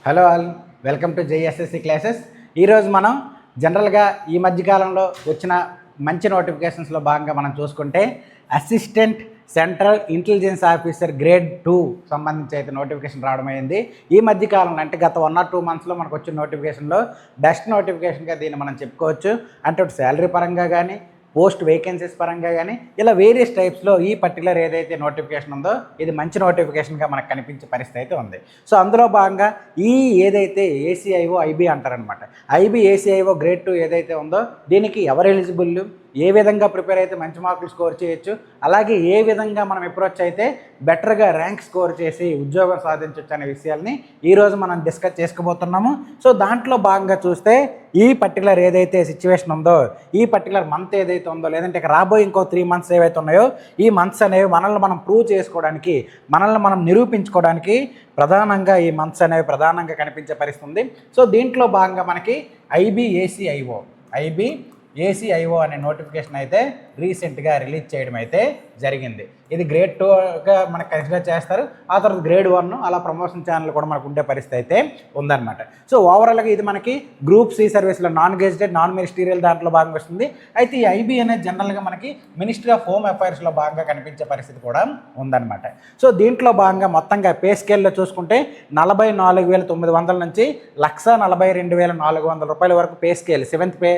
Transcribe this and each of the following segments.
Hello all, welcome to JSSC classes. ఈరోజు మనం జనరల్గా ఈ మధ్యకాలంలో వచ్చిన మంచి నోటిఫికేషన్స్లో భాగంగా మనం చూసుకుంటే assistant central intelligence officer grade 2 సంబంధించి అయితే నోటిఫికేషన్ రావడం అయింది. ఈ మధ్యకాలంలో అంటే గత 1 or 2 monthsలో మనకు వచ్చిన నోటిఫికేషన్లో బెస్ట్ నోటిఫికేషన్గా దీన్ని మనం చెప్పుకోవచ్చు. అంటే శాలరీ పరంగా కానీ పోస్ట్ వేకెన్సీస్ పరంగా కానీ ఇలా వేరియస్ టైప్స్లో ఈ పర్టికులర్ ఏదైతే నోటిఫికేషన్ ఉందో ఇది మంచి నోటిఫికేషన్గా మనకు కనిపించే పరిస్థితి అయితే ఉంది. సో అందులో భాగంగా ఈ ఏదైతే ఏసీఐఓ ఐబీ అంటారనమాట, ఐబీ ఏసీఐఓ గ్రేడ్ 2 ఏదైతే ఉందో దీనికి ఎవరు ఎలిజిబుల్, ఏ విధంగా ప్రిపేర్ అయితే మంచి మార్కులు స్కోర్ చేయొచ్చు, అలాగే ఏ విధంగా మనం అప్రోచ్ అయితే బెటర్గా ర్యాంక్ స్కోర్ చేసి ఉద్యోగం సాధించవచ్చు అనే విషయాల్ని ఈరోజు మనం డిస్కస్ చేసుకోబోతున్నాము. సో దాంట్లో భాగంగా చూస్తే ఈ పర్టికులర్ ఏదైతే సిచ్యువేషన్ ఉందో, ఈ పర్టికులర్ మంత్ ఏదైతే ఉందో, లేదంటే ఇక రాబోయే ఇంకో 3 months ఏవైతే ఉన్నాయో ఈ మంత్స్ అనేవి మనల్ని మనం ప్రూవ్ చేసుకోవడానికి, మనల్ని మనం నిరూపించుకోవడానికి ప్రధానంగా ఈ మంత్స్ అనేవి ప్రధానంగా కనిపించే పరిస్థితి ఉంది. సో దీంట్లో భాగంగా మనకి ఐబీఏసీఐఓ అనే నోటిఫికేషన్ అయితే రీసెంట్గా రిలీజ్ చేయడం అయితే జరిగింది. ఇది గ్రేడ్ 2గా మనకు కన్సిడర్ చేస్తారు. ఆ తర్వాత గ్రేడ్ 1 అలా ప్రమోషన్ ఛానల్ కూడా మనకు ఉండే పరిస్థితి అయితే ఉందన్నమాట. సో ఓవరాల్గా ఇది మనకి గ్రూప్ సి సర్వీస్లో నాన్ గెజిటెడ్ నాన్ మినిస్టీరియల్ దాంట్లో భాగంగా వస్తుంది. అయితే ఈ ఐబీ అనేది జనరల్గా మనకి మినిస్ట్రీ ఆఫ్ హోమ్ అఫైర్స్లో భాగంగా కనిపించే పరిస్థితి కూడా ఉందన్నమాట. సో దీంట్లో భాగంగా మొత్తంగా పే స్కేల్లో చూసుకుంటే 44,900 నుంచి 1,42,400 రూపాయల వరకు pay scale 7th pay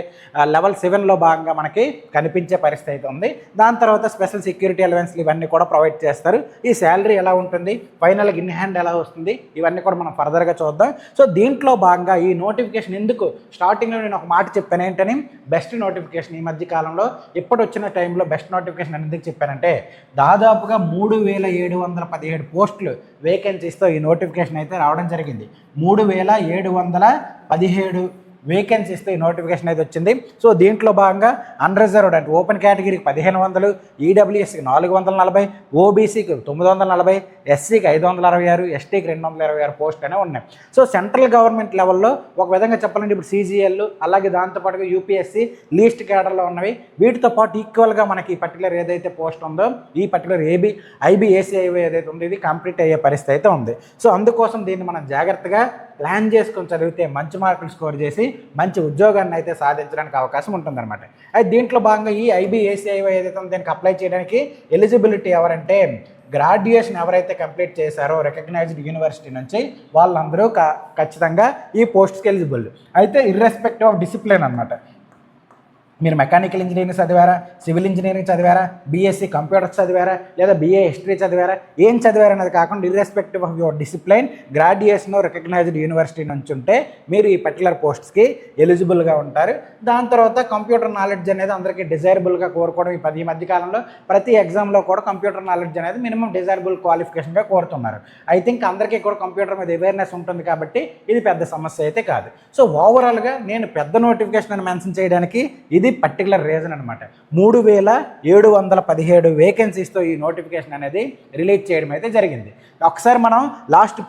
level 7లో భాగంగా మనకి కనిపించే పరిస్థితి అయితే ఉంది. దాని తర్వాత స్పెషల్ సెక్యూరిటీ అలవెన్స్లు ఇవన్నీ కూడా ప్రొవైడ్ చేస్తారు. ఈ శాలరీ ఎలా ఉంటుంది, ఫైనల్గా ఇన్ హ్యాండ్ ఎలా వస్తుంది, ఇవన్నీ కూడా మనం ఫర్దర్గా చూద్దాం. సో దీంట్లో భాగంగా ఈ నోటిఫికేషన్ ఎందుకు స్టార్టింగ్లో నేను ఒక మాట చెప్పాను ఏంటని, బెస్ట్ నోటిఫికేషన్ ఈ మధ్య కాలంలో ఇప్పుడు వచ్చిన టైంలో బెస్ట్ నోటిఫికేషన్ ఎందుకు చెప్పానంటే దాదాపుగా 3,717 పోస్టులు వేకెన్సీస్తో ఈ నోటిఫికేషన్ అయితే రావడం జరిగింది. 3,717 వేకెన్సీస్తో ఈ నోటిఫికేషన్ అయితే వచ్చింది. సో దీంట్లో భాగంగా అన్రిజర్వ్డ్ అంటే ఓపెన్ కేటగిరీకి 1,500, ఈడబ్ల్యూఎస్కి 440, ఓబీసీకి 940, ఎస్సీకి 566, ఎస్టీకి 226 పోస్ట్ అనేవి ఉన్నాయి. సో సెంట్రల్ గవర్నమెంట్ లెవెల్లో ఒక విధంగా చెప్పాలంటే ఇప్పుడు సీజీఎల్, అలాగే దాంతోపాటుగా యూపీఎస్సీ లీస్ట్ క్యాడర్లో ఉన్నవి, వీటితో పాటు ఈక్వల్గా మనకి ఈ పర్టికులర్ ఏదైతే పోస్ట్ ఉందో ఈ పర్టికులర్ ఐబీఏసీఐఓ ఏదైతే ఉందో ఇది కంప్లీట్ అయ్యే పరిస్థితి అయితే ఉంది. సో అందుకోసం దీన్ని మనం జాగ్రత్తగా ప్లాన్ చేసుకొని చదివితే మంచి మార్కులు స్కోర్ చేసి మంచి ఉద్యోగాన్ని అయితే సాధించడానికి అవకాశం ఉంటుందన్నమాట. అయితే దీంట్లో భాగంగా ఈ ఐబీఏసీఐఓ ఏదైతే ఉందో దీనికి అప్లై చేయడానికి ఎలిజిబిలిటీ ఎవరంటే గ్రాడ్యుయేషన్ ఎవరైతే కంప్లీట్ చేశారో రికగ్నైజ్డ్ యూనివర్సిటీ నుంచి వాళ్ళందరూ ఖచ్చితంగా ఈ పోస్ట్కి ఎలిజిబుల్. అయితే ఇర్రెస్పెక్టివ్ ఆఫ్ డిసిప్లిన్ అనమాట. మీరు మెకానికల్ ఇంజనీరింగ్ చదివారా, సివిల్ ఇంజనీరింగ్ చదివారా, బీఎస్సీ కంప్యూటర్స్ చదివారా, లేదా బీఏ హిస్టరీ చదివారా, ఏం చదివారా అనేది కాకుండా irrespective of your discipline graduation recognised university నుంచి ఉంటే మీరు ఈ పర్టికులర్ పోస్ట్స్కి ఎలిజిబుల్గా ఉంటారు. దాని తర్వాత కంప్యూటర్ నాలెడ్జ్ అనేది అందరికీ డిజైరబుల్గా కోరుకోవడం ఈ మధ్యకాలంలో ప్రతి ఎగ్జామ్లో కూడా కంప్యూటర్ నాలెడ్జ్ అనేది మినిమం డిజైరబుల్ క్వాలిఫికేషన్గా కోరుతున్నారు. ఐ థింక్ అందరికీ కూడా కంప్యూటర్ మీద అవేర్నెస్ ఉంటుంది కాబట్టి ఇది పెద్ద సమస్య అయితే కాదు. సో ఓవరాల్గా నేను పెద్ద నోటిఫికేషన్ అని మెన్షన్ చేయడానికి ఇది పర్టికులర్ రీజన్ అనమాట. 3,717 వేకెన్సీస్తో ఈ నోటిఫికేషన్ అనేది రిలీజ్ చేయడం అయితే జరిగింది. ఒకసారి మనం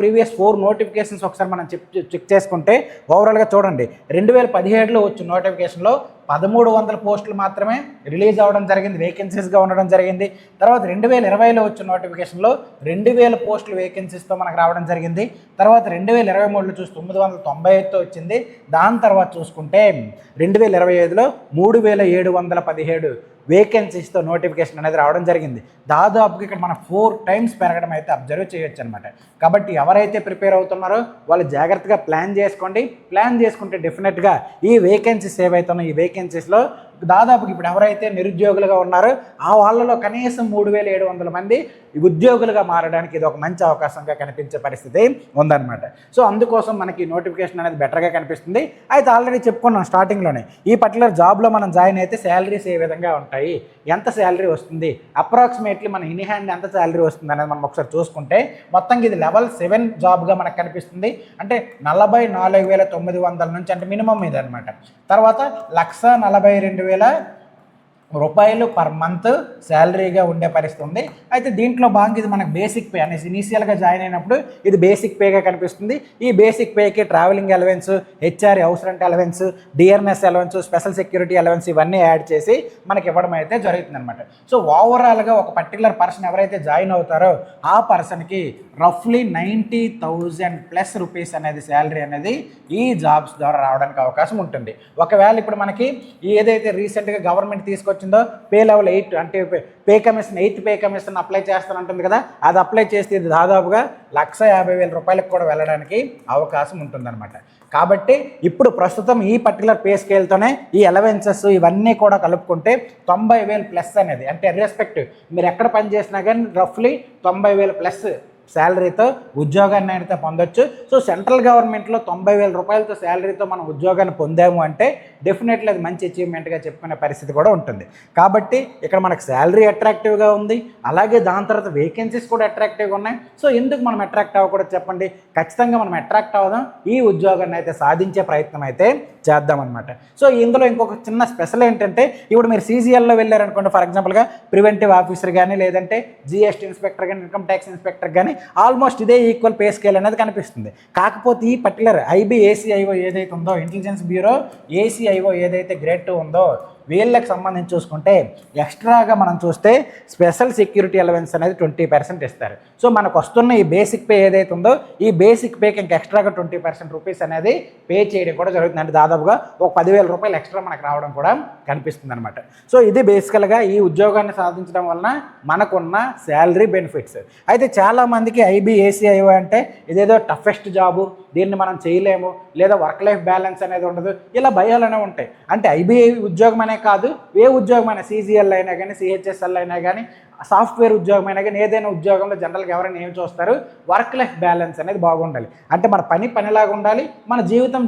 ప్రీవియస్ 4 నోటిఫికేషన్స్ ఒకసారి మనం చెక్ చేసుకుంటే ఓవరాల్గా చూడండి, 2017లో వచ్చిన నోటిఫికేషన్లో 1,300 పోస్టులు మాత్రమే రిలీజ్ అవ్వడం జరిగింది, వేకెన్సీస్గా ఉండడం జరిగింది. తర్వాత 2020లో వచ్చిన నోటిఫికేషన్లో 2,000 పోస్టులు వేకెన్సీస్తో మనకు రావడం జరిగింది. తర్వాత 2023లో చూసి 995తో వచ్చింది. దాని తర్వాత చూసుకుంటే 2025లో 3,717 వేకెన్సీస్తో నోటిఫికేషన్ అనేది రావడం జరిగింది. దాదాపుగా ఇక్కడ మనం 4 times పెరగడం అయితే అబ్జర్వ్ చేయొచ్చు అనమాట. కాబట్టి ఎవరైతే ప్రిపేర్ అవుతున్నారో వాళ్ళు జాగ్రత్తగా ప్లాన్ చేసుకోండి. ప్లాన్ చేసుకుంటే డెఫినెట్గా ఈ వేకెన్సీస్ ఏవైతే ఉన్నాయో ఈ వేకెన్సీస్లో దాదాపుగా ఇప్పుడు ఎవరైతే నిరుద్యోగులుగా ఉన్నారో ఆ వాళ్ళలో కనీసం 3,700 మంది ఉద్యోగులుగా మారడానికి ఇది ఒక మంచి అవకాశంగా కనిపించే పరిస్థితి ఉందన్నమాట. సో అందుకోసం మనకి నోటిఫికేషన్ అనేది బెటర్గా కనిపిస్తుంది. అయితే ఆల్రెడీ చెప్పుకున్నాం స్టార్టింగ్లోనే, ఈ పర్టికులర్ జాబ్లో మనం జాయిన్ అయితే శాలరీస్ ఏ విధంగా ఉంటాయి, ఎంత శాలరీ వస్తుంది, అప్రాక్సిమేట్లీ మన ఇన్ హ్యాండ్ ఎంత శాలరీ వస్తుంది అనేది మనం ఒకసారి చూసుకుంటే మొత్తంగా ఇది లెవెల్ 7 జాబ్గా మనకు కనిపిస్తుంది. అంటే 44,900 నుంచి అంటే మినిమం ఇది అనమాట. తర్వాత 1,42,000 రూపాయలు పర్ మంత్ శాలరీగా ఉండే పరిస్థితి ఉంది. అయితే దీంట్లో భాగంగా ఇది మనకు బేసిక్ పే అనేసి ఇనీషియల్గా జాయిన్ అయినప్పుడు ఇది బేసిక్ పేగా కనిపిస్తుంది. ఈ బేసిక్ పేకి travelling allowance, HR house rent allowance, డిఆర్ఎన్ఎస్ అలవెన్స్, స్పెషల్ సెక్యూరిటీ అలవెన్స్ ఇవన్నీ యాడ్ చేసి మనకి ఇవ్వడం అయితే జరుగుతుంది అనమాట. సో ఓవరాల్గా ఒక పర్టికులర్ పర్సన్ ఎవరైతే జాయిన్ అవుతారో ఆ పర్సన్కి రఫ్లీ 90,000+ రూపీస్ అనేది శాలరీ అనేది ఈ జాబ్స్ ద్వారా రావడానికి అవకాశం ఉంటుంది. ఒకవేళ ఇప్పుడు మనకి ఏదైతే రీసెంట్గా గవర్నమెంట్ తీసుకొచ్చిందో పే లెవెల్ 8 అంటే pay commission 8th pay commission apply చేస్తానంటుంది కదా, అది అప్లై చేస్తే ఇది దాదాపుగా 150,000 రూపాయలకు కూడా వెళ్ళడానికి అవకాశం ఉంటుందన్నమాట. కాబట్టి ఇప్పుడు ప్రస్తుతం ఈ పర్టికులర్ పే స్కేల్తోనే ఈ అలవెన్సెస్ ఇవన్నీ కూడా కలుపుకుంటే 90,000+ అనేది అంటే ఇర్రెస్పెక్టివ్ మీరు ఎక్కడ పని చేసినా కానీ రఫ్లీ 90,000+ శాలరీతో ఉద్యోగాన్ని అయితే పొందొచ్చు. సో సెంట్రల్ గవర్నమెంట్లో 90,000 రూపాయలతో శాలరీతో మనం ఉద్యోగాన్ని పొందాము అంటే డెఫినెట్లీ అది మంచి అచీవ్మెంట్గా చెప్పుకునే పరిస్థితి కూడా ఉంటుంది. కాబట్టి ఇక్కడ మనకు శాలరీ అట్రాక్టివ్గా ఉంది, అలాగే దాని తర్వాత వేకెన్సీస్ కూడా అట్రాక్టివ్గా ఉన్నాయి. సో ఎందుకు మనం అట్రాక్ట్ అవ్వకూడదు చెప్పండి? ఖచ్చితంగా మనం అట్రాక్ట్ అవ్వదాం, ఈ ఉద్యోగాన్ని అయితే సాధించే ప్రయత్నం అయితే చేద్దామన్నమాట. సో ఇందులో ఇంకొక చిన్న స్పెషల్ ఏంటంటే ఇప్పుడు మీరు సీజీఎల్లో వెళ్ళారనుకోండి, ఫర్ ఎగ్జాంపుల్గా ప్రివెంటివ్ ఆఫీసర్ కానీ, లేదంటే జీఎస్టీ ఇన్స్పెక్టర్ కానీ, ఇన్కమ్ ట్యాక్స్ ఇన్స్పెక్టర్ కానీ ఆల్మోస్ట్ ఇదే ఈక్వల్ పే స్కేల్ అనేది కనిపిస్తుంది. కాకపోతే ఈ పర్టికులర్ IBACIO ఏదైతే ఉందో, ఇంటెలిజెన్స్ బ్యూరో ACIO ఏదైతే గ్రేడ్ 2 ఉందో వీళ్ళకి సంబంధించి చూసుకుంటే ఎక్స్ట్రాగా మనం చూస్తే స్పెషల్ సెక్యూరిటీ అలవెన్స్ అనేది 20% ఇస్తారు. సో మనకు వస్తున్న ఈ బేసిక్ పే ఏదైతే ఉందో ఈ బేసిక్ పేకి ఇంకా ఎక్స్ట్రాగా 20% రూపీస్ అనేది పే చేయడం కూడా జరుగుతుంది. అంటే దాదాపుగా ఒక 10,000 రూపాయలు ఎక్స్ట్రా మనకు రావడం కూడా కనిపిస్తుంది అనమాట. సో ఇది బేసికల్గా ఈ ఉద్యోగాన్ని సాధించడం వలన మనకున్న శాలరీ బెనిఫిట్స్. అయితే చాలామందికి IBACIO అంటే ఇదేదో టఫెస్ట్ జాబు, దీన్ని మనం చేయలేము, లేదా వర్క్ లైఫ్ బ్యాలెన్స్ అనేది ఉండదు, ఇలా భయాలనే ఉంటాయి. అంటే IBA ఉద్యోగం అనే కాదు, ఏ ఉద్యోగం అయినా CGL అయినా కానీ, CHSL అయినా కానీ, సాఫ్ట్వేర్ ఉద్యోగం అయినా కానీ, ఏదైనా ఉద్యోగంలో జనరల్గా ఎవరైనా ఏం చూస్తారు, వర్క్ లైఫ్ బ్యాలెన్స్ అనేది బాగుండాలి. అంటే మన పనిలాగా ఉండాలి, మన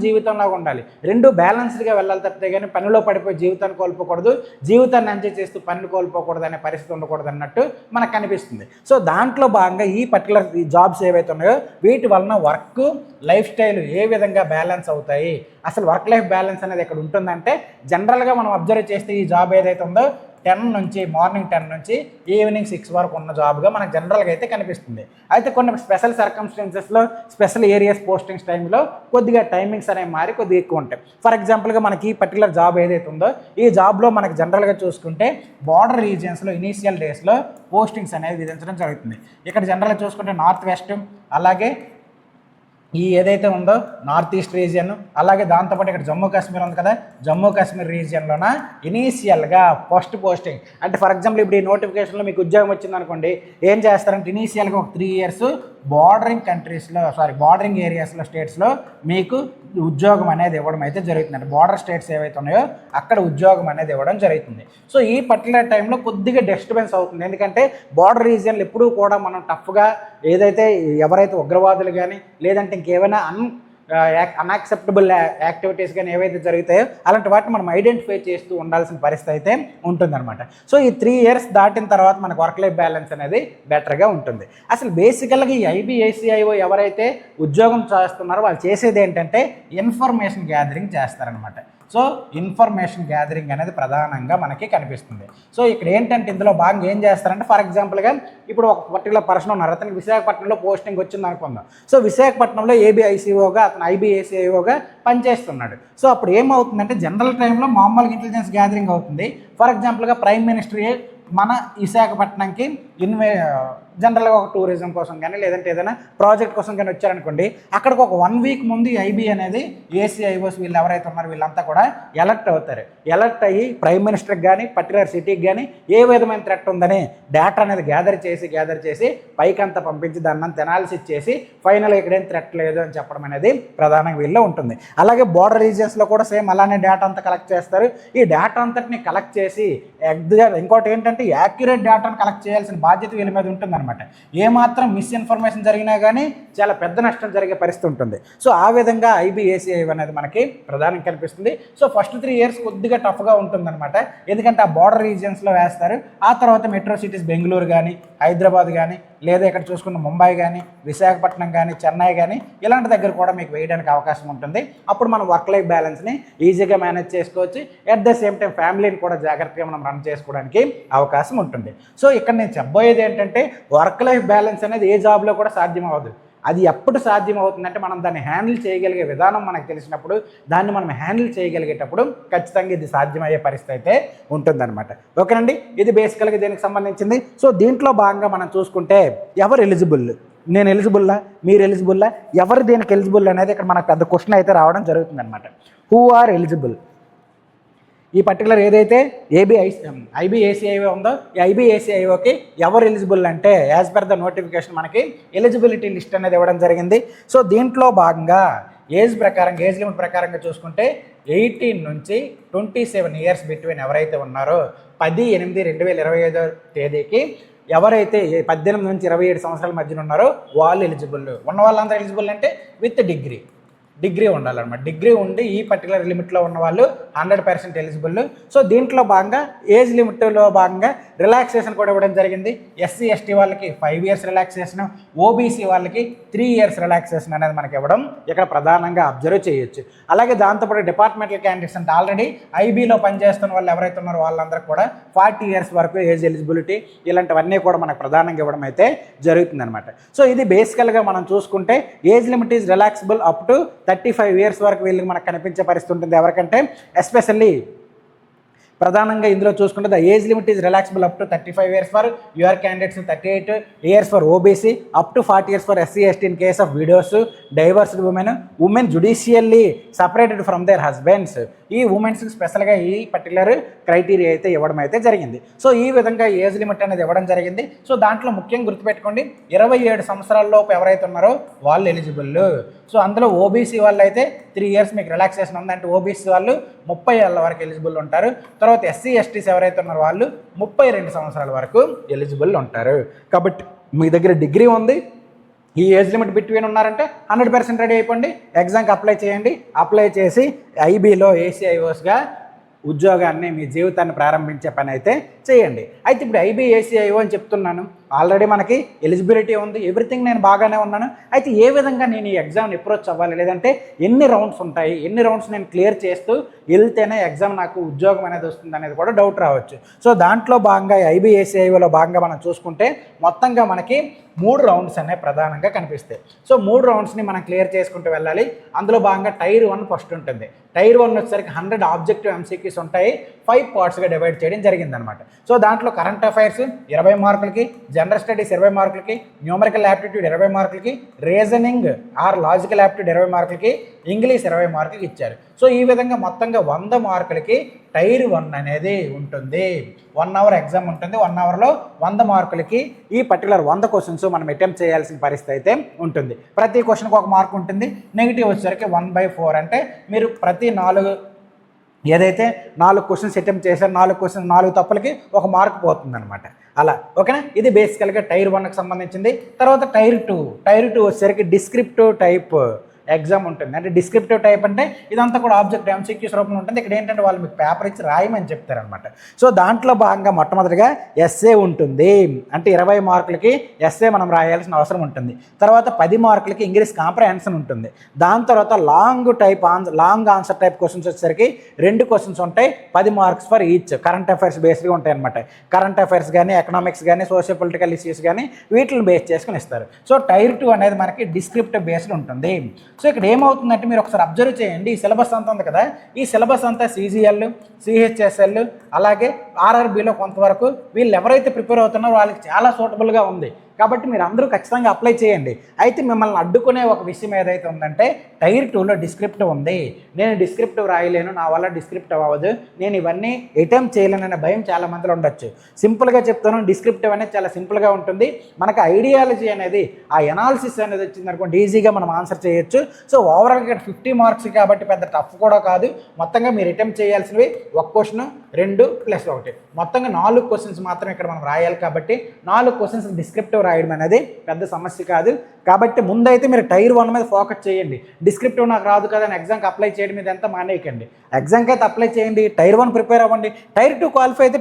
జీవితంలాగా ఉండాలి. రెండు బ్యాలెన్స్డ్గా వెళ్ళాలి తప్పితే కానీ పనిలో పడిపోయి జీవితాన్ని కోల్పోకూడదు, జీవితాన్ని ఎంజాయ్ చేస్తూ పనిని కోల్పోకూడదు అనే పరిస్థితి ఉండకూడదు అన్నట్టు మనకు కనిపిస్తుంది. సో దాంట్లో భాగంగా ఈ పర్టికులర్ జాబ్స్ ఏవైతే ఉన్నాయో వీటి వలన వర్క్ లైఫ్ స్టైల్ ఏ విధంగా బ్యాలెన్స్ అవుతాయి, అసలు వర్క్ లైఫ్ బ్యాలెన్స్ అనేది ఎక్కడ ఉంటుందంటే జనరల్గా మనం అబ్జర్వ్ చేస్తే ఈ జాబ్ ఏదైతే ఉందో మార్నింగ్ 10 నుంచి ఈవినింగ్ 6 వరకు ఉన్న జాబ్గా మనకు జనరల్గా అయితే కనిపిస్తుంది. అయితే కొన్ని స్పెషల్ సర్కమ్స్టెన్సెస్లో స్పెషల్ ఏరియాస్ పోస్టింగ్స్ టైంలో కొద్దిగా టైమింగ్స్ అనేవి మారి కొద్దిగా ఎక్కువ ఉంటాయి. ఫర్ ఎగ్జాంపుల్గా మనకి ఈ పర్టికులర్ జాబ్ ఏదైతే ఉందో ఈ జాబ్లో మనకి జనరల్గా చూసుకుంటే బార్డర్ రీజియన్స్లో ఇనీషియల్ డేస్లో పోస్టింగ్స్ అనేది విధించడం జరుగుతుంది. ఇక్కడ జనరల్గా చూసుకుంటే నార్త్ వెస్ట్, అలాగే ఈ ఏదైతే ఉందో నార్త్ ఈస్ట్ రీజియన్, అలాగే దాంతోపాటు ఇక్కడ జమ్మూ కాశ్మీర్ ఉంది కదా, జమ్మూ కాశ్మీర్ రీజియన్లోన ఇనీషియల్గా ఫస్ట్ పోస్టింగ్. అంటే ఫర్ ఎగ్జాంపుల్ ఇప్పుడు ఈ నోటిఫికేషన్లో మీకు ఉద్యోగం వచ్చిందనుకోండి, ఏం చేస్తారంటే ఇనీషియల్గా ఒక 3 years బార్డరింగ్ ఏరియాస్లో స్టేట్స్లో మీకు ఉద్యోగం అనేది ఇవ్వడం అయితే జరుగుతుంది. బార్డర్ స్టేట్స్ ఏవైతే ఉన్నాయో అక్కడ ఉద్యోగం అనేది ఇవ్వడం జరుగుతుంది. సో ఈ పర్టికులర్ టైంలో కొద్దిగా డిస్టర్బెన్స్ అవుతుంది, ఎందుకంటే బార్డర్ రీజియన్లు ఎప్పుడూ కూడా మనం టఫ్గా ఏదైతే ఎవరైతే ఉగ్రవాదులు కానీ లేదంటే ఇంకేమైనా అన్యాక్సెప్టబుల్ యాక్టివిటీస్ కానీ ఏవైతే జరుగుతాయో అలాంటి వాటిని మనం ఐడెంటిఫై చేస్తూ ఉండాల్సిన పరిస్థితి అయితే ఉంటుందన్నమాట. సో ఈ 3 years దాటిన తర్వాత మనకు వర్క్ లైఫ్ బ్యాలెన్స్ అనేది బెటర్గా ఉంటుంది. అసలు బేసికల్గా ఈ IBACIO ఎవరైతే ఉద్యోగం చేస్తున్నారో వాళ్ళు చేసేది ఏంటంటే ఇన్ఫర్మేషన్ గ్యాదరింగ్ చేస్తారనమాట. సో ఇన్ఫర్మేషన్ గ్యాదరింగ్ అనేది ప్రధానంగా మనకి కనిపిస్తుంది. సో ఇక్కడ ఏంటంటే ఇందులో భాగంగా ఏం చేస్తారంటే ఫర్ ఎగ్జాంపుల్గా ఇప్పుడు ఒక పర్టికులర్ పర్సన్ ఉన్నారు, అతనికి విశాఖపట్నంలో పోస్టింగ్ వచ్చింది అనుకుందాం. సో విశాఖపట్నంలో ABICOగా అతను IBACIOగా పనిచేస్తున్నాడు. సో అప్పుడు ఏమవుతుందంటే జనరల్ టైంలో మామూలుగా ఇంటెలిజెన్స్ గ్యాదరింగ్ అవుతుంది. ఫర్ ఎగ్జాంపుల్గా ప్రైమ్ మినిస్టర్ మన విశాఖపట్నంకి జనరల్గా ఒక టూరిజం కోసం కానీ లేదంటే ఏదైనా ప్రాజెక్ట్ కోసం కానీ వచ్చారనుకోండి, అక్కడికి ఒక 1 week ముందు IB అనేది ACIOs వీళ్ళు ఎవరైతే ఉన్నారో వీళ్ళంతా కూడా ఎలర్ట్ అవుతారు. ఎలర్ట్ అయ్యి ప్రైమ్ మినిస్టర్కి కానీ పర్టికులర్ సిటీకి కానీ ఏ విధమైన థ్రెట్ ఉందని డేటా అనేది గ్యాదర్ చేసి పైకి అంతా పంపించి దాన్ని అంతా ఎనాలిసిస్ చేసి ఫైనల్ ఇక్కడేం థ్రెట్ లేదు అని చెప్పడం అనేది ప్రధానంగా వీళ్ళు ఉంటుంది. అలాగే బార్డర్ రీజియన్స్లో కూడా సేమ్ అలానే డేటా అంతా కలెక్ట్ చేస్తారు. ఈ డేటా అంతటిని కలెక్ట్ చేసి ఇంకోటి ఏంటంటే యాక్యురేట్ డేటాను కలెక్ట్ చేయాల్సిన బాధ్యత వీళ్ళ మీద ఉంటుంది. ఉంటుందన్నమాట. ఏమాత్రం మిస్ఇన్ఫర్మేషన్ జరిగినా కానీ చాలా పెద్ద నష్టం జరిగే పరిస్థితి ఉంటుంది. సో ఆ విధంగా IBACI అనేది మనకి ప్రధానంగా కనిపిస్తుంది. సో ఫస్ట్ 3 years కొద్దిగా టఫ్గా ఉంటుందన్నమాట. ఎందుకంటే ఆ బార్డర్ రీజియన్స్లో వేస్తారు. ఆ తర్వాత మెట్రో సిటీస్ బెంగళూరు కానీ, హైదరాబాద్ కానీ, లేదా ఇక్కడ చూసుకున్న ముంబై కానీ, విశాఖపట్నం కానీ, చెన్నై కానీ ఇలాంటి దగ్గర కూడా మీకు వేయడానికి అవకాశం ఉంటుంది. అప్పుడు మనం వర్క్ లైఫ్ బ్యాలెన్స్ని ఈజీగా మేనేజ్ చేసుకోవచ్చు. ఎట్ ద సేమ్ టైం ఫ్యామిలీని కూడా జాగ్రత్తగా మనం రన్ చేసుకోవడానికి అవకాశం ఉంటుంది. సో ఇక్కడ నేను చెప్పబోయేది ఏంటంటే వర్క్ లైఫ్ బ్యాలెన్స్ అనేది ఏ జాబ్లో కూడా సాధ్యం అవ్వదు. అది ఎప్పుడు సాధ్యం అవుతుందంటే మనం దాన్ని హ్యాండిల్ చేయగలిగే విధానం మనకు తెలిసినప్పుడు, దాన్ని మనం హ్యాండిల్ చేయగలిగేటప్పుడు ఖచ్చితంగా ఇది సాధ్యమయ్యే పరిస్థితి అయితే ఉంటుందన్నమాట. ఓకేనండి, ఇది బేసికల్గా దీనికి సంబంధించింది. సో దీంట్లో భాగంగా మనం చూసుకుంటే ఎవరు ఎలిజిబుల్, నేను ఎలిజిబుల్లా, మీరు ఎలిజిబుల్లా, ఎవరు దీనికి ఎలిజిబుల్ అనేది ఇక్కడ మనకు పెద్ద క్వశ్చన్ అయితే రావడం జరుగుతుందన్నమాట. Who are eligible? ఈ పర్టికులర్ ఏదైతే IBACI ఉందో ఈ IBACIకి ఎవరు ఎలిజిబుల్ అంటే యాజ్ పర్ ద నోటిఫికేషన్ మనకి ఎలిజిబిలిటీ లిస్ట్ అనేది ఇవ్వడం జరిగింది. సో దీంట్లో భాగంగా ఏజ్ లిమిట్ ప్రకారంగా చూసుకుంటే 18 నుంచి 27 years బిట్వీన్ ఎవరైతే ఉన్నారో 10/8/2025 తేదీకి ఎవరైతే 18 నుంచి 27 సంవత్సరాల మధ్యన ఉన్నారో వాళ్ళు ఎలిజిబుల్. ఉన్న వాళ్ళందరూ ఎలిజిబుల్ అంటే విత్ డిగ్రీ ఉండాలన్నమాట. డిగ్రీ ఉండి ఈ పర్టికులర్ లిమిట్లో ఉన్న వాళ్ళు 100% ఎలిజిబుల్. సో దీంట్లో భాగంగా ఏజ్ లిమిట్లో భాగంగా రిలాక్సేషన్ కూడా ఇవ్వడం జరిగింది. SC ST వాళ్ళకి 5 years రిలాక్సేషన్, OBC వాళ్ళకి 3 years రిలాక్సేషన్ అనేది మనకి ఇవ్వడం ఇక్కడ ప్రధానంగా అబ్జర్వ్ చేయొచ్చు. అలాగే దాంతోపాటు డిపార్ట్మెంటల్ క్యాండిడేట్స్ అంటే ఆల్రెడీ IBలో పనిచేస్తున్న వాళ్ళు ఎవరైతే ఉన్నారో వాళ్ళందరూ కూడా 40 years వరకు ఏజ్ ఎలిజిబిలిటీ ఇలాంటివన్నీ కూడా మనకు ప్రధానంగా ఇవ్వడం అయితే జరుగుతుందన్నమాట. సో ఇది బేసికల్గా మనం చూసుకుంటే age limit is relaxable up to 35 years వరకు వీళ్ళకి మనకు కనిపించే పరిస్థితి ఉంటుంది. ఎవరికంటే ఎస్పెషల్లీ ప్రధానంగా ఇందులో చూసుకుంటే the age limit is relaxable up to 35 years for your candidates, 38 years for OBC, up to 40 years for SC ST in case of widows, divorced women judicially separated from their husbands. ఈ ఉమెన్స్కి స్పెషల్గా ఈ particular criteria అయితే ఇవ్వడం అయితే జరిగింది. So ఈ విధంగా ఏజ్ లిమిట్ అనేది ఇవ్వడం జరిగింది. సో దాంట్లో ముఖ్యంగా గుర్తుపెట్టుకోండి 27 సంవత్సరాలలోపు ఎవరైతే ఉన్నారో వాళ్ళు ఎలిజిబుల్. సో అందులో OBC వాళ్ళు అయితే 3 years మీకు రిలాక్సేషన్ ఉందంటే OBC వాళ్ళు 30 ఏళ్ళ వరకు ఎలిజిబుల్ ఉంటారు. తర్వాత SC STs ఎవరైతే ఉన్నారో వాళ్ళు 32 సంవత్సరాల వరకు ఎలిజిబుల్ ఉంటారు. కాబట్టి మీ దగ్గర డిగ్రీ ఉంది, ఈ ఏజ్ లిమిట్ బిట్వీన్ ఉన్నారంటే 100% రెడీ అయిపోండి, ఎగ్జామ్కి అప్లై చేయండి. అప్లై చేసి IBలో ACIOస్గా ఉద్యోగాన్ని మీ జీవితాన్ని ప్రారంభించే పని అయితే చేయండి. అయితే ఇప్పుడు IBACIO అని చెప్తున్నాను, ఆల్రెడీ మనకి ఎలిజిబిలిటీ ఉంది, ఎవ్రీథింగ్ నేను బాగానే ఉన్నాను. అయితే ఏ విధంగా నేను ఈ ఎగ్జామ్ని అప్రోచ్ అవ్వాలి, లేదంటే ఎన్ని రౌండ్స్ ఉంటాయి, ఎన్ని రౌండ్స్ నేను క్లియర్ చేస్తూ వెళ్తేనే ఎగ్జామ్ నాకు ఉద్యోగం అనేది వస్తుంది అనేది కూడా డౌట్ రావచ్చు. సో దాంట్లో భాగంగా IBACIలో భాగంగా మనం చూసుకుంటే మొత్తంగా మనకి 3 రౌండ్స్ అనేవి ప్రధానంగా కనిపిస్తాయి. సో 3 రౌండ్స్ని మనం క్లియర్ చేసుకుంటూ వెళ్ళాలి. అందులో భాగంగా Tier 1 ఫస్ట్ ఉంటుంది. Tier 1 వచ్చేసరికి 100 ఆబ్జెక్టివ్ MCQs ఉంటాయి. 5 పార్ట్స్గా డివైడ్ చేయడం జరిగిందనమాట. సో దాంట్లో కరెంట్ అఫైర్స్ 20 మార్కులకి, జనరల్ స్టడీస్ 20 మార్కులకి, న్యూమరికల్ యాప్టిట్యూడ్ 20 మార్కులకి, రీజనింగ్ ఆర్ లాజికల్ యాప్టిట్యూడ్ 20 మార్కులకి, ఇంగ్లీష్ 20 మార్కులకి ఇచ్చారు. సో ఈ విధంగా మొత్తంగా 100 మార్కులకి Tier 1 అనేది ఉంటుంది. 1 hour ఎగ్జామ్ ఉంటుంది. 1 hourలో 100 మార్కులకి ఈ పర్టికులర్ 100 క్వశ్చన్స్ మనం అటెంప్ట్ చేయాల్సిన పరిస్థితి అయితే ఉంటుంది. ప్రతి క్వశ్చన్కి 1 మార్క్ ఉంటుంది. నెగిటివ్ వచ్చేసరికి 1/4 అంటే మీరు ప్రతి 4 క్వశ్చన్స్ అటెంప్ట్ చేశారు, 4 క్వశ్చన్స్ 4 తప్పులకి 1 మార్క్ పోతుందన్నమాట. అలా ఓకేనా. ఇది బేసికల్గా Tier 1కి సంబంధించింది. తర్వాత Tier 2 వచ్చేసరికి డిస్క్రిప్టివ్ టైప్ ఎగ్జామ్ ఉంటుంది. అంటే డిస్క్రిప్టివ్ టైప్ అంటే ఇదంతా కూడా ఆబ్జెక్ట్ MCQs రూపంలో ఉంటుంది. ఇక్కడ ఏంటంటే వాళ్ళు మీకు పేపర్ ఇచ్చి రాయమని చెప్తారనమాట. సో దాంట్లో భాగంగా మొట్టమొదటిగా essay ఉంటుంది. అంటే 20 మార్కులకి essay మనం రాయాల్సిన అవసరం ఉంటుంది. తర్వాత 10 మార్కులకి ఇంగ్లీష్ కాంప్రహెన్షన్ ఉంటుంది. దాని తర్వాత లాంగ్ ఆన్సర్ టైప్ క్వశ్చన్స్ వచ్చేసరికి 2 క్వశ్చన్స్ ఉంటాయి. 10 marks for each. Current affairs బేస్డ్గా ఉంటాయి అనమాట. కరెంట్ అఫైర్స్ కానీ, ఎకనామిక్స్ కానీ, సోషియో పొలిటికల్ ఇష్యూస్ కానీ వీటిని బేస్ చేసుకుని ఇస్తారు. సో Tier 2 అనేది మనకి డిస్క్రిప్టివ్ బేస్డ్ ఉంటుంది. సో ఇక్కడ ఏమవుతుందంటే మీరు ఒకసారి అబ్జర్వ్ చేయండి. ఈ సిలబస్ అంతా ఉంది కదా, ఈ సిలబస్ అంతా CGL, CHSL అలాగే RRBలో కొంతవరకు వీళ్ళు ఎవరైతే ప్రిపేర్ అవుతున్నారో వాళ్ళకి చాలా సూటబుల్గా ఉంది. కాబట్టి మీరు అందరూ ఖచ్చితంగా అప్లై చేయండి. అయితే మిమ్మల్ని అడ్డుకునే ఒక విషయం ఏదైతే ఉందంటే Tier 2లో డిస్క్రిప్టివ్ ఉంది. నేను డిస్క్రిప్టివ్ రాయలేను, నా వల్ల డిస్క్రిప్టివ్ అవ్వదు, నేను ఇవన్నీ అటెంప్ట్ చేయలేననే భయం చాలా మందిలో ఉండొచ్చు. సింపుల్గా చెప్తాను, డిస్క్రిప్టివ్ అనేది చాలా సింపుల్గా ఉంటుంది. మనకు ఐడియాలజీ అనేది, ఆ ఎనాలిసిస్ అనేది వచ్చింది అనుకోండి, ఈజీగా మనం ఆన్సర్ చేయొచ్చు. సో ఓవరాల్గా ఇక్కడ 50 మార్క్స్ కాబట్టి పెద్ద టఫ్ కూడా కాదు. మొత్తంగా మీరు అటెంప్ట్ చేయాల్సినవి 1 క్వశ్చన్ 2 + 1 మొత్తంగా 4 క్వశ్చన్స్ మాత్రం ఇక్కడ మనం రాయాలి. కాబట్టి 4 క్వశ్చన్స్ డిస్క్రిప్టివ్ రాయడం అనేది పెద్ద సమస్య కాదు. కాబట్టి ముందైతే మీరు టైర్ 1 మీద ఫోకస్ చేయండి. డిస్క్రిప్టివ్ నాకు రాదు కదా అని ఎగ్జామ్కి అప్లై చేయడం మీద ఎంత మానేయకండి. ఎగ్జామ్కి అయితే అప్లై చేయండి, టైర్ 1 ప్రిపేర్ అవ్వండి. టైర్ 2 క్వాలిఫై అయితే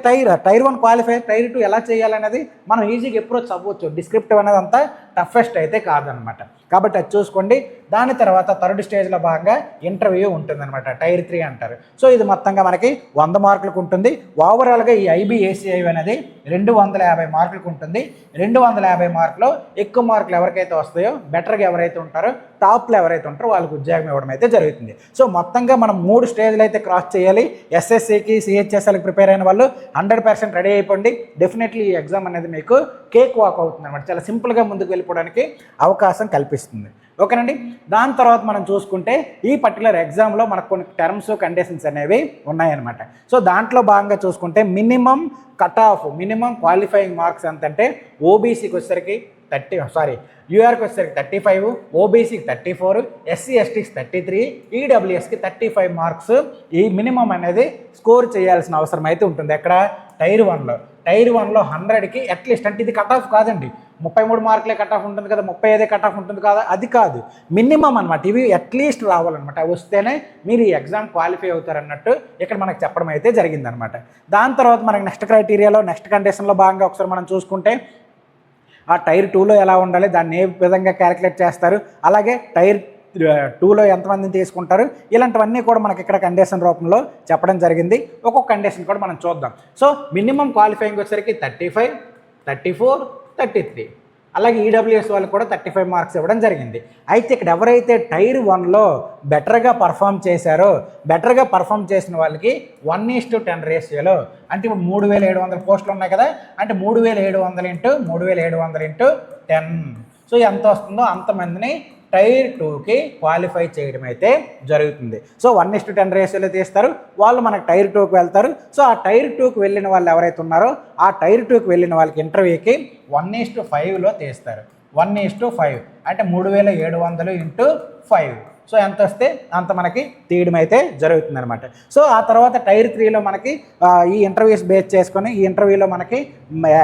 టైర్ 1 క్వాలిఫై, టైర్ 2 ఎలా చేయాలనేది మనం ఈజీగా అప్రోచ్ అవ్వచ్చు. డిస్క్రిప్టివ్ అనేది అంతా టఫెస్ట్ అయితే కాదనమాట. కాబట్టి అది చూసుకోండి. దాని తర్వాత థర్డ్ స్టేజ్లో భాగంగా ఇంటర్వ్యూ ఉంటుందన్నమాట, టైర్ 3 అంటారు. సో ఇది మొత్తంగా మనకి 100 మార్కులకు ఉంటుంది. ఓవరాల్గా ఈ IBACI అనేది 250 మార్కులకు ఉంటుంది. 250 మార్కులో ఎక్కువ మార్కులు ఎవరికైతే వస్తాయో, బెటర్గా ఎవరైతే ఉంటారో, టాప్లో ఎవరైతే ఉంటారో వాళ్ళకి ఉద్యోగం ఇవ్వడం అయితే జరుగుతుంది. సో మొత్తంగా మనం 3 స్టేజ్లు అయితే క్రాస్ చేయాలి. SSCకి CHSLకి ప్రిపేర్ అయిన వాళ్ళు 100% రెడీ అయిపోండి. డెఫినెట్లీ ఈ ఎగ్జామ్ అనేది మీకు కేక్ వాక్ అవుతుంది అనమాట. చాలా సింపుల్గా ముందుకు వెళ్ళిపోవడానికి అవకాశం కల్పిస్తుంది. ఓకేనండి. దాని తర్వాత మనం చూసుకుంటే ఈ పర్టికులర్ ఎగ్జామ్లో మనకు కొన్ని టర్మ్స్ కండిషన్స్ అనేవి ఉన్నాయన్నమాట. సో దాంట్లో భాగంగా చూసుకుంటే minimum cut off, minimum qualifying marks ఎంతంటే ఓబీసీకి వచ్చేసరికి యూఆర్కి వచ్చేసరికి 35, ఓబీసీకి 34, SC STకి 33, ఈడబ్ల్యూఎస్కి 35 మార్క్స్ ఈ మినిమం అనేది స్కోర్ చేయాల్సిన అవసరం అయితే ఉంటుంది. ఎక్కడ టైర్ 1లో. టైర్ 1లో 100కి అట్లీస్ట్, అంటే ఇది కట్ ఆఫ్ కాదండి, 33 మార్కులే కట్ ఆఫ్ ఉంటుంది కదా, 35 కట్ ఆఫ్ ఉంటుంది కదా, అది కాదు, మినిమం అనమాట. ఇవి అట్లీస్ట్ రావాలన్నమాట. వస్తేనే మీరు ఈ ఎగ్జామ్ క్వాలిఫై అవుతారన్నట్టు ఇక్కడ మనకు చెప్పడం అయితే జరిగిందనమాట. దాని తర్వాత మనకి నెక్స్ట్ క్రైటీరియాలో, నెక్స్ట్ కండిషన్లో భాగంగా ఒకసారి మనం చూసుకుంటే ఆ టైర్ 2లో ఎలా ఉండాలి, దాన్ని ఏ విధంగా క్యాలిక్యులేట్ చేస్తారు, అలాగే టైర్ 2లో ఎంతమందిని తీసుకుంటారు, ఇలాంటివన్నీ కూడా మనకి ఇక్కడ కండిషన్ రూపంలో చెప్పడం జరిగింది. ఒక్కొక్క కండిషన్ కూడా మనం చూద్దాం. సో మినిమం క్వాలిఫైయింగ్ వచ్చేసరికి 35, 34, 33. అలాగే ఈడబ్ల్యూఎస్ వాళ్ళు కూడా 35 మార్క్స్ ఇవ్వడం జరిగింది. అయితే ఇక్కడ ఎవరైతే టైర్ 1లో బెటర్గా పర్ఫామ్ చేశారో, బెటర్గా పర్ఫామ్ చేసిన వాళ్ళకి 1:10 రేషియోలో, అంటే ఇప్పుడు 3700 పోస్టులు ఉన్నాయి కదా, అంటే 3700 ఇంటూ 3700 ఇంటూ 10. సో ఎంత వస్తుందో అంతమందిని టైర్ 2కి క్వాలిఫై చేయడం అయితే జరుగుతుంది. సో 1:10 రేషియోలో తీస్తారు, వాళ్ళు మనకు టైర్ 2కి వెళ్తారు. సో ఆ టైర్ 2కి వెళ్ళిన వాళ్ళు ఎవరైతే ఉన్నారో, ఆ టైర్ 2కి వెళ్ళిన వాళ్ళకి ఇంటర్వ్యూకి 1:5లో తీస్తారు. 1:5 అంటే 3700 ఇంటూ 5. సో ఎంత వస్తే అంత మనకి తీయడం అయితే జరుగుతుంది అనమాట. సో ఆ తర్వాత టైర్ 3లో మనకి ఈ ఇంటర్వ్యూస్ బేస్ చేసుకొని ఈ ఇంటర్వ్యూలో మనకి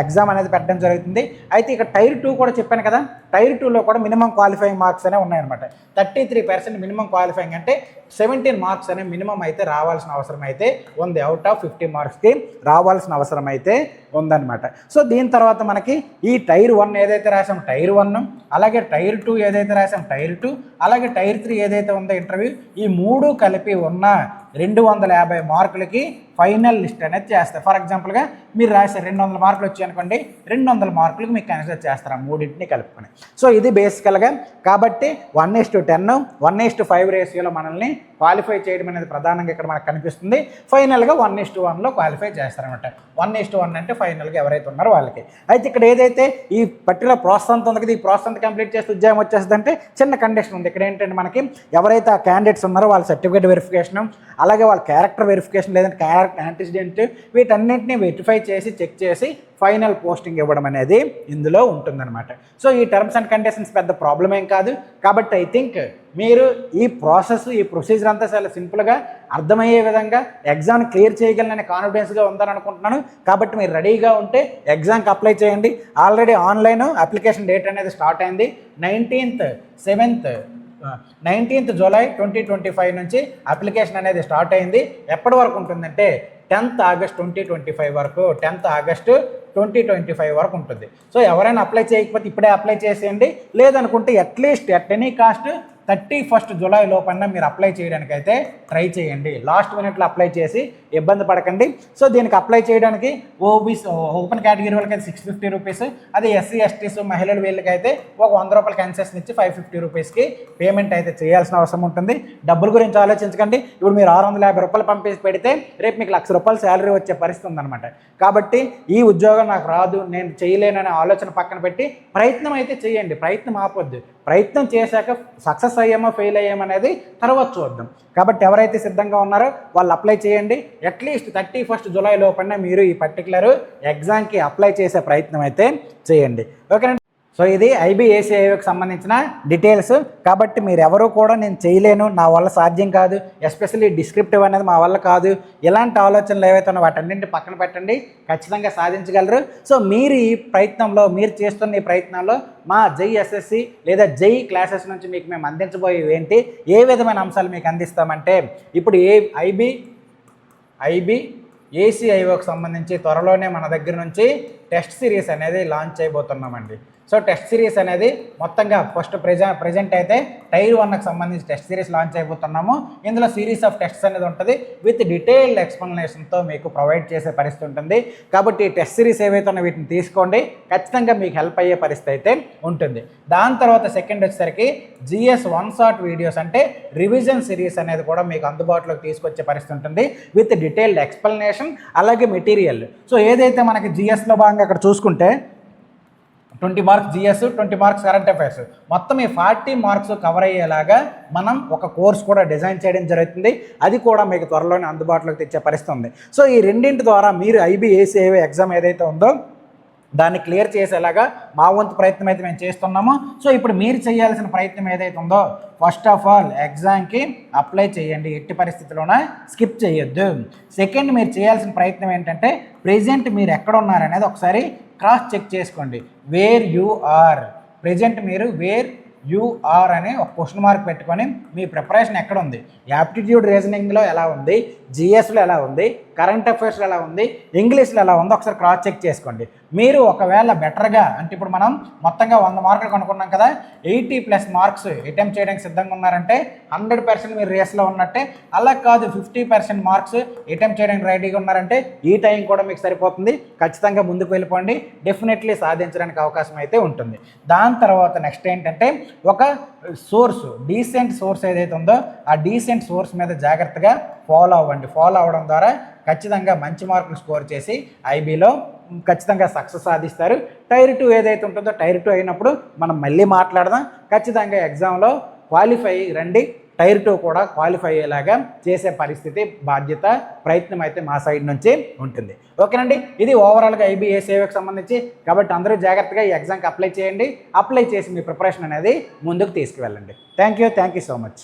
ఎగ్జామ్ అనేది పెట్టడం జరుగుతుంది. అయితే ఇక టైర్ 2 కూడా చెప్పాను కదా, టైర్ 2లో కూడా మినిమం క్వాలిఫైయింగ్ మార్క్స్ అనేవి ఉన్నాయన్నమాట. 33% మినిమం క్వాలిఫైయింగ్, అంటే 17 మార్క్స్ అనే మినిమం అయితే రావాల్సిన అవసరం అయితే ఉంది. అవుట్ ఆఫ్ 50 మార్క్స్కి రావాల్సిన అవసరం అయితే ఉందన్నమాట. సో దీని తర్వాత మనకి ఈ టైర్ 1 ఏదైతే రాసాం టైర్ 1, అలాగే టైర్ 2 ఏదైతే రాసాం టైర్ 2, అలాగే టైర్ 3 ఏదైతే ఉందో ఇంటర్వ్యూ, ఈ 3 కలిపి ఉన్న 250 మార్కులకి ఫైనల్ లిస్ట్ అనేది చేస్తారు. ఫర్ ఎగ్జాంపుల్గా మీరు రాశారు 200 మార్కులు వచ్చాయి అనుకోండి, 200 మార్కులకు మీకు కన్సిడర్ చేస్తారు ఆ మూడింటిని కలుపుకొని. సో ఇది బేసికల్గా. కాబట్టి 1:10, 1:5 రేషియోలో మనల్ని క్వాలిఫై చేయడం అనేది ప్రధానంగా ఇక్కడ మనకు కనిపిస్తుంది. ఫైనల్గా 1:1లో క్వాలిఫై చేస్తారనమాట. 1:1 అంటే ఫైనల్గా ఎవరైతే ఉన్నారో వాళ్ళకి. అయితే ఇక్కడ ఏదైతే ఈ పర్టికులర్ ప్రాసెస్ అంతా ఉంది కదా, ఈ ప్రాసెస్ అంతా కంప్లీట్ చేస్తే ఉద్యోగం వచ్చేస్తుంది అంటే చిన్న కండిషన్ ఉంది. ఇక్కడ ఏంటంటే మనకి ఎవరైతే ఆ క్యాండిడేట్స్ ఉన్నారో వాళ్ళ సర్టిఫికేట్ వెరిఫికేషన్, అలాగే వాళ్ళ క్యారెక్టర్ వెరిఫికేషన్, లేదంటే క్యారెక్టర్ యాంటిసిడెంట్, వీటన్నింటినీ వెరిఫై చేసి చెక్ చేసి ఫైనల్ పోస్టింగ్ ఇవ్వడం అనేది ఇందులో ఉంటుందన్నమాట. సో ఈ టర్మ్స్ అండ్ కండిషన్స్ పెద్ద ప్రాబ్లం ఏం కాదు. కాబట్టి ఐ థింక్ మీరు ఈ ప్రాసెస్, ఈ ప్రొసీజర్ అంతా చాలా సింపుల్గా అర్థమయ్యే విధంగా ఎగ్జామ్ క్లియర్ చేయగలననే కాన్ఫిడెన్స్గా ఉందని అనుకుంటున్నాను. కాబట్టి మీరు రెడీగా ఉంటే ఎగ్జామ్కి అప్లై చేయండి. ఆల్రెడీ ఆన్లైన్ అప్లికేషన్ డేట్ అనేది స్టార్ట్ అయింది. 19th జూలై 2025 నుంచి అప్లికేషన్ అనేది స్టార్ట్ అయింది. ఎప్పటి వరకు ఉంటుందంటే 10th ఆగస్ట్ 2025 వరకు, 10th ఆగస్టు 2025 వరకు ఉంటుంది. సో ఎవరైనా అప్లై చేయకపోతే ఇప్పుడే అప్లై చేసేయండి. లేదనుకుంటే at least at any cost 31st July లోపల మీరు అప్లై చేయడానికి అయితే ట్రై చేయండి. లాస్ట్ మినిట్లో అప్లై చేసి ఇబ్బంది పడకండి. సో దీనికి అప్లై చేయడానికి ఓబీసీ ఓపెన్ కేటగిరీ వాళ్ళకి అయితే 650 రూపీస్, అదే SC STs మహిళలు వీళ్ళకైతే ఒక 100 రూపాయల కన్సెషన్ ఇచ్చి 550 రూపీస్కి పేమెంట్ అయితే చేయాల్సిన అవసరం ఉంటుంది. డబ్బుల గురించి ఆలోచించకండి. ఇప్పుడు మీరు 650 రూపాయలు పంపేసి పెడితే రేపు మీకు 1,00,000 రూపాయలు శాలరీ వచ్చే పరిస్థితి ఉందన్నమాట. కాబట్టి ఈ ఉద్యోగం నాకు రాదు, నేను చేయలేననే ఆలోచన పక్కన పెట్టి ప్రయత్నం అయితే చేయండి. ప్రయత్నం ఆపొద్దు. ప్రయత్నం చేశాక సక్సెస్ అయ్యామో ఫెయిల్ అయ్యామనేది తర్వాత చూద్దాం. కాబట్టి ఎవరైతే సిద్ధంగా ఉన్నారో వాళ్ళు అప్లై చేయండి. అట్లీస్ట్ 31st జూలై లోపల మీరు ఈ పర్టికులర్ ఎగ్జామ్కి అప్లై చేసే ప్రయత్నం అయితే చేయండి. ఓకేనండి. సో ఇది IBACIOకి సంబంధించిన డీటెయిల్స్. కాబట్టి మీరు ఎవరు కూడా నేను చేయలేను, నా వల్ల సాధ్యం కాదు, ఎస్పెషల్లీ డిస్క్రిప్టివ్ అనేది మా వల్ల కాదు, ఇలాంటి ఆలోచనలు ఏవైతే ఉన్నాయో వాటన్నింటిని పక్కన పెట్టండి, ఖచ్చితంగా సాధించగలరు. సో మీరు ఈ ప్రయత్నంలో, మీరు చేస్తున్న ఈ ప్రయత్నంలో మా జై ఎస్ఎస్సి లేదా జై క్లాసెస్ నుంచి మీకు మేము అందించబోయేవి ఏంటి, ఏ విధమైన అంశాలు మీకు అందిస్తామంటే, ఇప్పుడు IBACIOకి సంబంధించి త్వరలోనే మన దగ్గర నుంచి టెస్ట్ సిరీస్ అనేది లాంచ్ చేయబోతున్నామండి. సో టెస్ట్ సిరీస్ అనేది మొత్తంగా ఫస్ట్ ప్రజెంట్ అయితే టైర్ 1కి సంబంధించి టెస్ట్ సిరీస్ లాంచ్ అయిపోతున్నాము. ఇందులో సిరీస్ ఆఫ్ టెస్ట్స్ అనేది ఉంటుంది, విత్ డీటెయిల్డ్ ఎక్స్ప్లెనేషన్తో మీకు ప్రొవైడ్ చేసే పరిస్థితి ఉంటుంది. కాబట్టి టెస్ట్ సిరీస్ ఏవైతే ఉన్నాయో వీటిని తీసుకోండి, ఖచ్చితంగా మీకు హెల్ప్ అయ్యే పరిస్థితి అయితే ఉంటుంది. దాని తర్వాత సెకండ్ వచ్చేసరికి GS 1 షాట్ వీడియోస్ అంటే రివిజన్ సిరీస్ అనేది కూడా మీకు అందుబాటులోకి తీసుకొచ్చే పరిస్థితి ఉంటుంది, విత్ డీటెయిల్డ్ ఎక్స్ప్లెనేషన్ అలాగే మెటీరియల్. సో ఏదైతే మనకి GSలో భాగంగా అక్కడ చూసుకుంటే 20 marks GS, 20 marks current affairs, మొత్తం ఈ 40 మార్క్స్ కవర్ అయ్యేలాగా మనం ఒక కోర్స్ కూడా డిజైన్ చేయడం జరుగుతుంది. అది కూడా మీకు త్వరలోనే అందుబాటులోకి తెచ్చే పరిస్థితి ఉంది. సో ఈ రెండింటి ద్వారా మీరు IBACIO ఎగ్జామ్ ఏదైతే ఉందో దాన్ని క్లియర్ చేసేలాగా మా వంతు ప్రయత్నం అయితే మేము చేస్తున్నాము. సో ఇప్పుడు మీరు చేయాల్సిన ప్రయత్నం ఏదైతే ఉందో, ఫస్ట్ ఆఫ్ ఆల్ ఎగ్జామ్కి అప్లై చేయండి, ఎట్టి పరిస్థితుల్లోనే స్కిప్ చేయొద్దు. సెకండ్, మీరు చేయాల్సిన ప్రయత్నం ఏంటంటే ప్రెజెంట్ మీరు ఎక్కడ ఉన్నారనేది ఒకసారి క్రాస్ చెక్ చేసుకోండి. వేర్ యు ఆర్, ప్రెజెంట్ మీరు వేర్ యు ఆర్ అని ఒక క్వశ్చన్ మార్క్ పెట్టుకొని మీ ప్రిపరేషన్ ఎక్కడ ఉంది, యాప్టిట్యూడ్ రీజనింగ్లో ఎలా ఉంది, GSలో ఎలా ఉంది, కరెంట్ అఫైర్స్లో ఎలా ఉంది, ఇంగ్లీష్లో ఎలా ఉందో ఒకసారి క్రాస్ చెక్ చేసుకోండి. మీరు ఒకవేళ బెటర్గా, అంటే ఇప్పుడు మనం మొత్తంగా 100 మార్కులు కనుక్కున్నాం కదా, 80+ మార్క్స్ అటెంప్ట్ చేయడానికి సిద్ధంగా ఉన్నారంటే 100% మీరు రేస్లో ఉన్నట్టే. అలా కాదు, 50% మార్క్స్ అటెంప్ట్ చేయడానికి రెడీగా ఉన్నారంటే ఈ టైం కూడా మీకు సరిపోతుంది. ఖచ్చితంగా ముందుకు వెళ్ళిపోండి, డెఫినెట్లీ సాధించడానికి అవకాశం అయితే ఉంటుంది. దాని తర్వాత నెక్స్ట్ ఏంటంటే ఒక సోర్స్, డీసెంట్ సోర్స్ ఏదైతే ఉందో ఆ డీసెంట్ సోర్స్ మీద జాగ్రత్తగా ఫాలో అవ్వండి. ఫాలో అవ్వడం ద్వారా ఖచ్చితంగా మంచి మార్కులు స్కోర్ చేసి IBలో ఖచ్చితంగా సక్సెస్ సాధిస్తారు. టైర్ 2 ఏదైతే ఉంటుందో టైర్ 2 అయినప్పుడు మనం మళ్ళీ మాట్లాడదాం. ఖచ్చితంగా ఎగ్జామ్లో క్వాలిఫై రండి, టైర్ 2 కూడా క్వాలిఫై అయ్యేలాగా చేసే పరిస్థితి, బాధ్యత, ప్రయత్నం అయితే మా సైడ్ నుంచి ఉంటుంది. ఓకేనండి, ఇది ఓవరాల్గా IBACIOకి సంబంధించి. కాబట్టి అందరూ జాగ్రత్తగా ఈ ఎగ్జామ్కి అప్లై చేయండి, అప్లై చేసి మీ ప్రిపరేషన్ అనేది ముందుకు తీసుకువెళ్ళండి. Thank you so much.